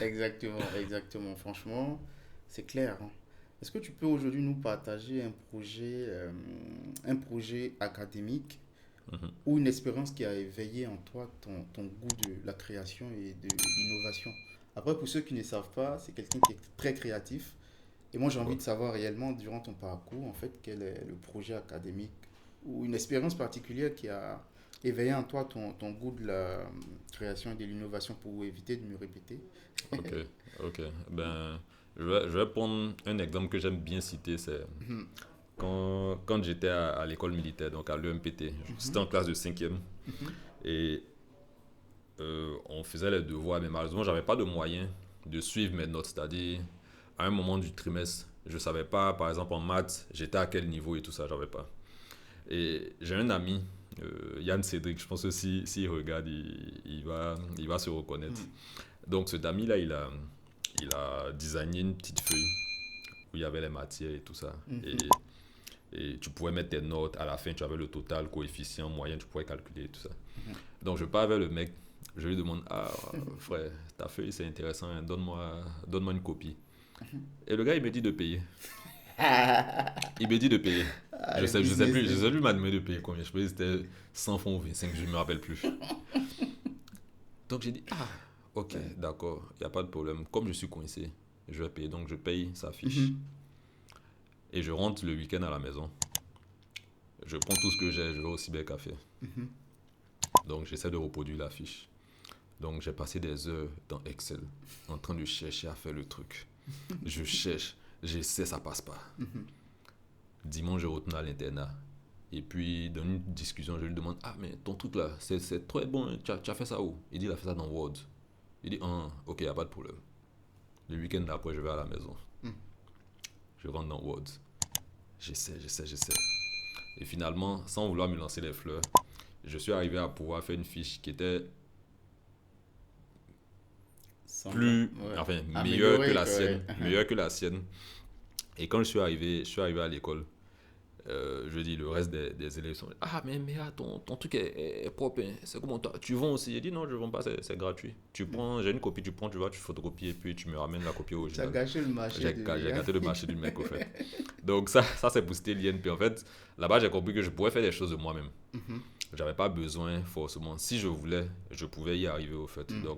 Exactement. Franchement, c'est clair, hein. Est-ce que tu peux aujourd'hui nous partager un projet académique Mhm. ou une expérience qui a éveillé en toi ton goût de la création et de l'innovation? Après, pour ceux qui ne savent pas, c'est quelqu'un qui est très créatif. Et moi, j'ai envie Ouais. de savoir réellement, durant ton parcours, en fait, quel est le projet académique ou une expérience particulière qui a éveillé en toi ton goût de la création et de l'innovation pour éviter de me répéter. Ok, ok. Ben, je vais prendre un exemple que j'aime bien citer, c'est Mhm, quand j'étais à l'école militaire, donc à l'EMPT. C'était mhm, en classe de cinquième mhm. et on faisait les devoirs, mais malheureusement, j'avais pas de moyens de suivre mes notes. C'est-à-dire, à un moment du trimestre, je savais pas, par exemple en maths, j'étais à quel niveau et tout ça, j'avais pas. Et j'ai un ami, Yann Cédric, je pense que s'il regarde, il va se reconnaître. Mhm, Donc cet ami-là, il a designé une petite feuille où il y avait les matières et tout ça. Et, mhm, et tu pouvais mettre tes notes, à la fin tu avais le total, coefficient, moyen, tu pouvais calculer et tout ça. mhm. Donc je pars avec le mec, je lui demande, ah frère, ta feuille c'est intéressant, hein, donne-moi une copie. Et le gars il me dit de payer. Il me dit de payer. Ah, Je le sais, je sais business plus, je de... sais plus m'a demandé de payer combien. Je pense que c'était 100 francs ou 25, je ne me rappelle plus. Donc j'ai dit, ah, ok, Ouais. d'accord, il n'y a pas de problème. Comme je suis coincé, je vais payer. Donc je paye sa fiche. Mhm, Et je rentre le week-end à la maison. Je prends tout ce que j'ai, je vais au cybercafé. mhm. Donc j'essaie de reproduire la fiche. Donc j'ai passé des heures dans Excel en train de chercher à faire le truc. Je cherche, j'essaie, ça passe pas. Dimanche, je retourne à l'internat. Et puis, dans une discussion, je lui demande, ah, mais ton truc là, c'est très bon, hein. Tu as fait ça où? Il dit, il a fait ça dans Word. Il dit, ah, ok, y a pas de problème. Le week-end d'après, je vais à la maison. Je rentre dans Word. J'essaie. Et finalement, sans vouloir me lancer les fleurs, je suis arrivé à pouvoir faire une fiche qui était Sympa. plus, Ouais. enfin, meilleure que Améliorer, la quoi. sienne. Ouais. Meilleure que la sienne. Et quand je suis arrivé à l'école, je dis, le reste des élèves sont, ah, mais ton truc est propre, hein. C'est comment toi, tu vends aussi? J'ai dit, non, je ne vends pas, c'est gratuit. J'ai une copie, tu prends, tu vas, tu photocopies et puis tu me ramènes la copie Tu as originale. gâché le marché de J'ai Yann. gâté le marché du mec, au fait. Donc, ça c'est pour citer l'INP. En fait, là-bas, j'ai compris que je pouvais faire des choses de moi-même. Mhm. J'avais pas besoin, forcément. Si je voulais, je pouvais y arriver, au fait. Mhm. Donc,